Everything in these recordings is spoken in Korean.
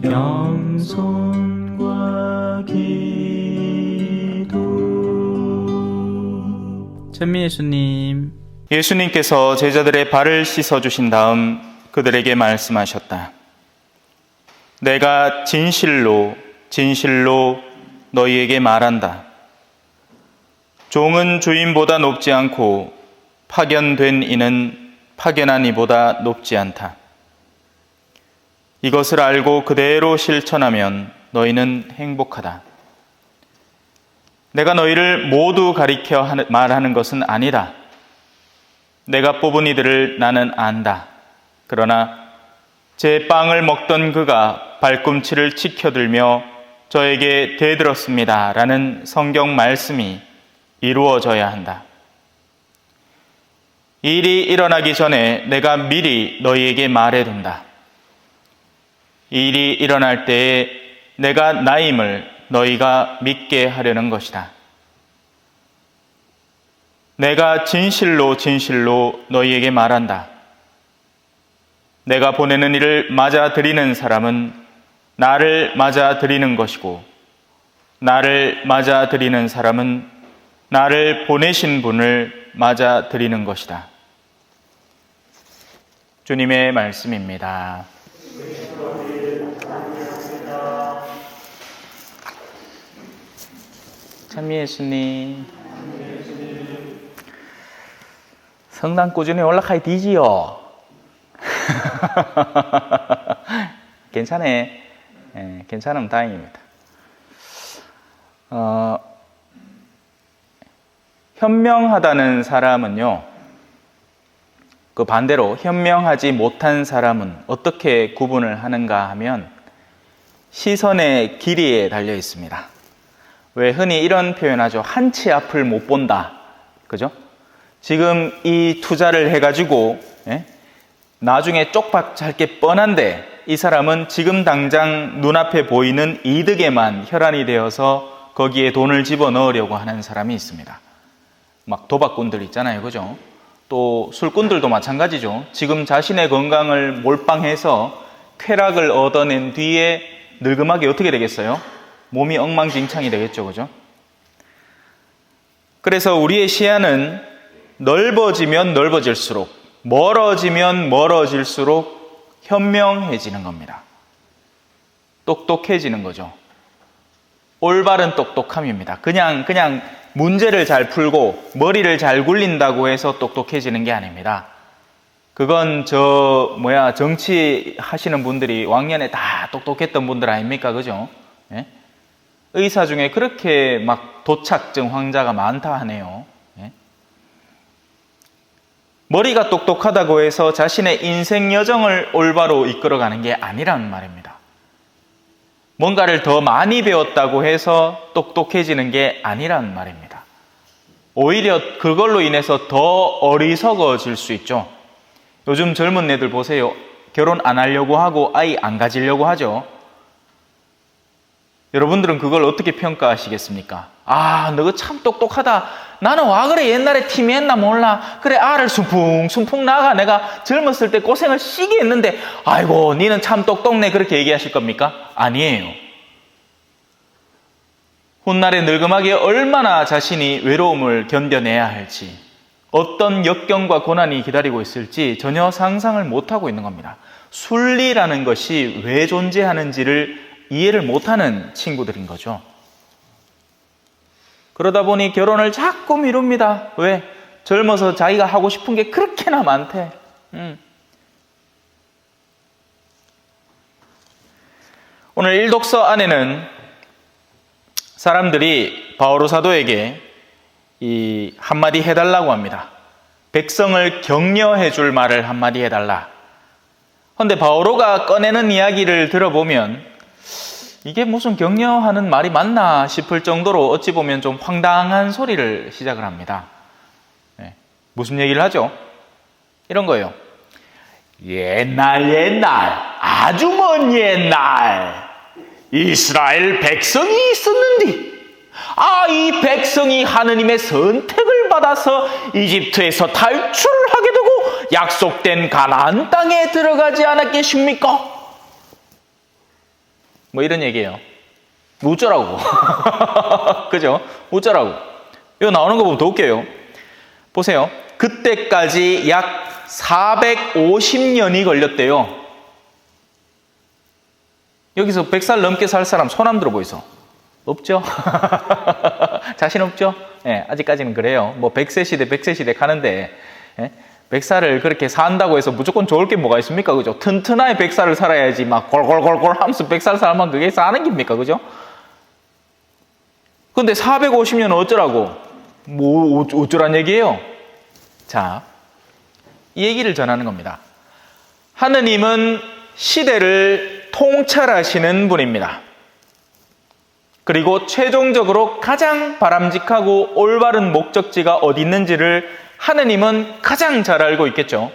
겸손과 기도. 찬미 예수님. 예수님께서 제자들의 발을 씻어주신 다음 그들에게 말씀하셨다. 내가 진실로 진실로 너희에게 말한다. 종은 주인보다 높지 않고 파견된 이는 파견한 이보다 높지 않다. 이것을 알고 그대로 실천하면 너희는 행복하다. 내가 너희를 모두 가리켜 말하는 것은 아니다. 내가 뽑은 이들을 나는 안다. 그러나 제 빵을 먹던 그가 발꿈치를 치켜들며 저에게 대들었습니다. 라는 성경 말씀이 이루어져야 한다. 이 일이 일어나기 전에 내가 미리 너희에게 말해둔다. 이 일이 일어날 때에 내가 나임을 너희가 믿게 하려는 것이다. 내가 진실로 진실로 너희에게 말한다. 내가 보내는 일을 맞아들이는 사람은 나를 맞아들이는 것이고, 나를 맞아들이는 사람은 나를 보내신 분을 맞아들이는 것이다. 주님의 말씀입니다. 찬미 예수님. 성당 꾸준히 올라가야 되지요. 괜찮네. 괜찮으면 다행입니다. 현명하다는 사람은요, 그 반대로 현명하지 못한 사람은 어떻게 구분을 하는가 하면 시선의 길이에 달려 있습니다. 왜 흔히 이런 표현하죠. 한 치 앞을 못 본다. 그죠? 지금 이 투자를 해가지고 나중에 쪽박잘게 뻔한데 이 사람은 지금 당장 눈앞에 보이는 이득에만 혈안이 되어서 거기에 돈을 집어넣으려고 하는 사람이 있습니다. 막 도박꾼들 있잖아요. 그죠? 또 술꾼들도 마찬가지죠. 지금 자신의 건강을 몰빵해서 쾌락을 얻어낸 뒤에 늙음하게 어떻게 되겠어요? 몸이 엉망진창이 되겠죠. 그죠? 그래서 우리의 시야는 넓어지면 넓어질수록, 멀어지면 멀어질수록 현명해지는 겁니다. 똑똑해지는 거죠. 올바른 똑똑함입니다. 그냥 문제를 잘 풀고 머리를 잘 굴린다고 해서 똑똑해지는 게 아닙니다. 그건 정치 하시는 분들이 왕년에 다 똑똑했던 분들 아닙니까? 그죠? 예? 의사 중에 그렇게 막 도착증 환자가 많다 하네요. 예? 머리가 똑똑하다고 해서 자신의 인생 여정을 올바로 이끌어가는 게 아니라는 말입니다. 뭔가를 더 많이 배웠다고 해서 똑똑해지는 게 아니라는 말입니다. 오히려 그걸로 인해서 더 어리석어질 수 있죠. 요즘 젊은 애들 보세요. 결혼 안 하려고 하고 아이 안 가지려고 하죠. 여러분들은 그걸 어떻게 평가하시겠습니까? 아, 너 참 똑똑하다. 나는 와 그래 옛날에 팀이 했나 몰라. 그래 알을 숨풍 나가. 내가 젊었을 때 고생을 시게 했는데 아이고 니는 참 똑똑네. 그렇게 얘기하실 겁니까? 아니에요. 훗날에 늙음하게 얼마나 자신이 외로움을 견뎌내야 할지, 어떤 역경과 고난이 기다리고 있을지 전혀 상상을 못하고 있는 겁니다. 순리라는 것이 왜 존재하는지를 이해를 못하는 친구들인 거죠. 그러다 보니 결혼을 자꾸 미룹니다. 왜? 젊어서 자기가 하고 싶은 게 그렇게나 많대. 오늘 일독서 안에는 사람들이 바오로 사도에게 이 한마디 해달라고 합니다. 백성을 격려해 줄 말을 한마디 해달라. 그런데 바오로가 꺼내는 이야기를 들어보면 이게 무슨 격려하는 말이 맞나 싶을 정도로 어찌 보면 좀 황당한 소리를 시작을 합니다. 무슨 얘기를 하죠? 이런 거예요. 옛날 아주 먼 옛날 이스라엘 백성이 있었는데 이 백성이 하느님의 선택을 받아서 이집트에서 탈출을 하게 되고 약속된 가나안 땅에 들어가지 않았겠습니까? 뭐 이런 얘기예요. 어쩌라고. 그죠? 어쩌라고. 이거 나오는 거 보면 더 웃겨요. 보세요. 그때까지 약 450년이 걸렸대요. 여기서 100살 넘게 살 사람 손 한번 들어보이소. 없죠? 자신 없죠? 예, 아직까지는 그래요. 뭐 100세 시대, 100세 시대 가는데, 예? 100살을 그렇게 산다고 해서 무조건 좋을 게 뭐가 있습니까? 그죠? 튼튼하게 100살을 살아야지 막 골골골골 하면서 100살 살면 그게 사는 겁니까? 그죠? 근데 450년은 어쩌라고? 뭐, 어쩌란 얘기예요? 자, 이 얘기를 전하는 겁니다. 하느님은 시대를 통찰하시는 분입니다. 그리고 최종적으로 가장 바람직하고 올바른 목적지가 어디 있는지를 하느님은 가장 잘 알고 있겠죠.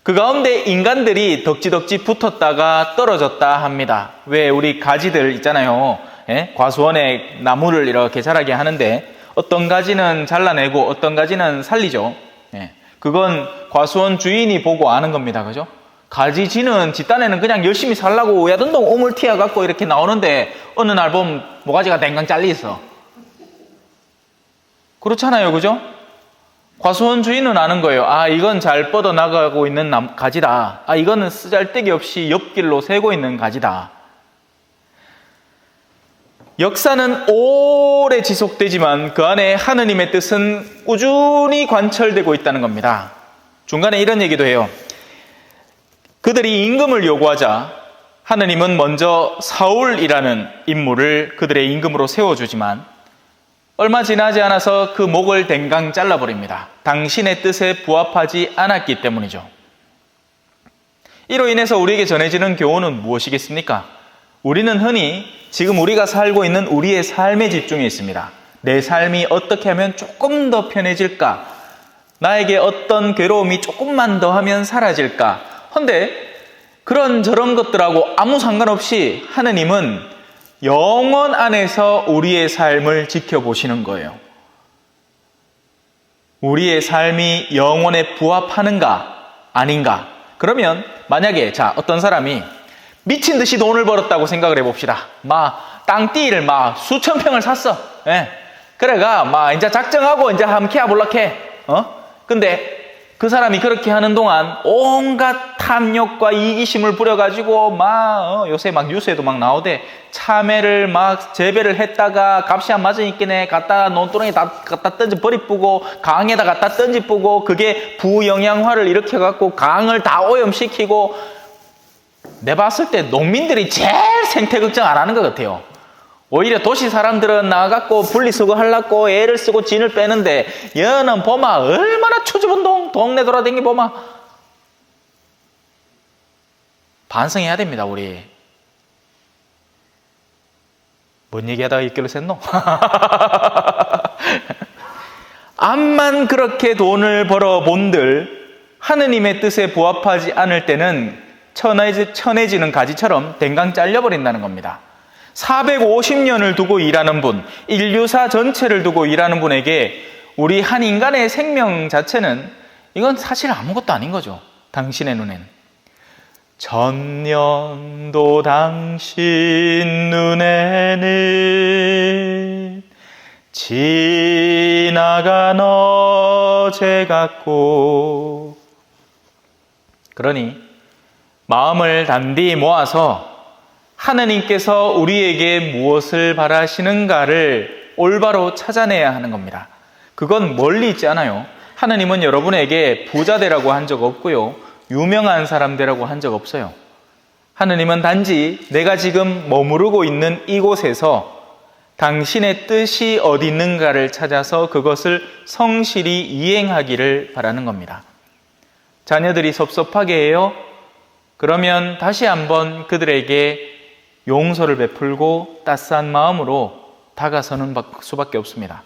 그 가운데 인간들이 덕지덕지 붙었다가 떨어졌다 합니다. 왜 우리 가지들 있잖아요. 예? 과수원에 나무를 이렇게 자라게 하는데 어떤 가지는 잘라내고 어떤 가지는 살리죠. 예. 그건 과수원 주인이 보고 아는 겁니다. 그죠? 가지지는 지 딴에는 그냥 열심히 살라고 야든동 오물 튀어갖고 이렇게 나오는데 어느 날 보면 모가지가 댕강 잘려 있어. 그렇잖아요. 그죠? 과수원 주인은 아는 거예요. 아, 이건 잘 뻗어나가고 있는 가지다. 아, 이거는 쓰잘데기 없이 옆길로 새고 있는 가지다. 역사는 오래 지속되지만 그 안에 하느님의 뜻은 꾸준히 관철되고 있다는 겁니다. 중간에 이런 얘기도 해요. 그들이 임금을 요구하자 하느님은 먼저 사울이라는 인물을 그들의 임금으로 세워주지만 얼마 지나지 않아서 그 목을 댕강 잘라버립니다. 당신의 뜻에 부합하지 않았기 때문이죠. 이로 인해서 우리에게 전해지는 교훈은 무엇이겠습니까? 우리는 흔히 지금 우리가 살고 있는 우리의 삶에 집중해 있습니다. 내 삶이 어떻게 하면 조금 더 편해질까? 나에게 어떤 괴로움이 조금만 더 하면 사라질까? 근데 그런 저런 것들하고 아무 상관없이 하느님은 영원 안에서 우리의 삶을 지켜보시는 거예요. 우리의 삶이 영원에 부합하는가 아닌가? 그러면 만약에 어떤 사람이 미친 듯이 돈을 벌었다고 생각을 해봅시다. 땅띠를 수천 평을 샀어. 예. 그래가 이제 작정하고 이제 함께 해볼락해. 근데 그 사람이 그렇게 하는 동안 온갖 탐욕과 이기심을 부려가지고 요새 뉴스에도 나오대. 참외를 재배를 했다가 값이 안 맞으니까 갖다 논두렁에 갖다 던져 버리뿌고 강에다 갖다 던지뿌고 그게 부영양화를 일으켜갖고 강을 다 오염시키고 내 봤을 때 농민들이 제일 생태 걱정 안 하는 것 같아요. 오히려 도시 사람들은 나가갖고 분리수거 하려고 애를 쓰고 진을 빼는데 얘는 보마 얼마나 초집운동 동네 돌아다니 보마. 반성해야 됩니다. 우리. 뭔 얘기하다가 이길로 샜노? 암만 그렇게 돈을 벌어본들 하느님의 뜻에 부합하지 않을 때는 천해지는 가지처럼 댕강 잘려버린다는 겁니다. 450년을 두고 일하는 분, 인류사 전체를 두고 일하는 분에게 우리 한 인간의 생명 자체는 이건 사실 아무것도 아닌 거죠. 당신의 눈에는. 전년도 당신 눈에는 지나간 어제 같고. 그러니 마음을 단디 모아서 하느님께서 우리에게 무엇을 바라시는가를 올바로 찾아내야 하는 겁니다. 그건 멀리 있지 않아요. 하느님은 여러분에게 부자 되라고 한 적 없고요. 유명한 사람 되라고 한 적 없어요. 하느님은 단지 내가 지금 머무르고 있는 이곳에서 당신의 뜻이 어디 있는가를 찾아서 그것을 성실히 이행하기를 바라는 겁니다. 자녀들이 섭섭하게 해요? 그러면 다시 한번 그들에게 용서를 베풀고 따스한 마음으로 다가서는 수밖에 없습니다.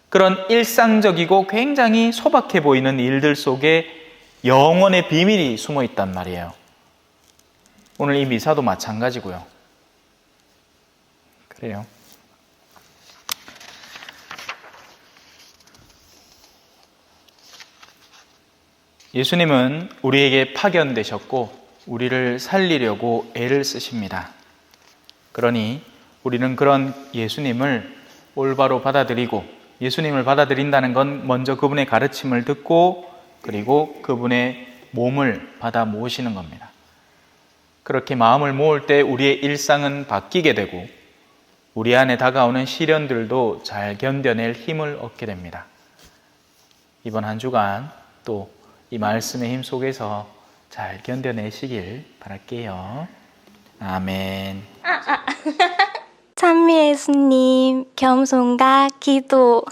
그런 일상적이고 굉장히 소박해 보이는 일들 속에 영원의 비밀이 숨어 있단 말이에요. 오늘 이 미사도 마찬가지고요. 그래요. 예수님은 우리에게 파견되셨고 우리를 살리려고 애를 쓰십니다. 그러니 우리는 그런 예수님을 올바로 받아들이고, 예수님을 받아들인다는 건 먼저 그분의 가르침을 듣고 그리고 그분의 몸을 받아 모시는 겁니다. 그렇게 마음을 모을 때 우리의 일상은 바뀌게 되고 우리 안에 다가오는 시련들도 잘 견뎌낼 힘을 얻게 됩니다. 이번 한 주간 또 이 말씀의 힘 속에서 잘 견뎌내시길 바랄게요. 아멘. 찬미 예수님, 겸손과 기도.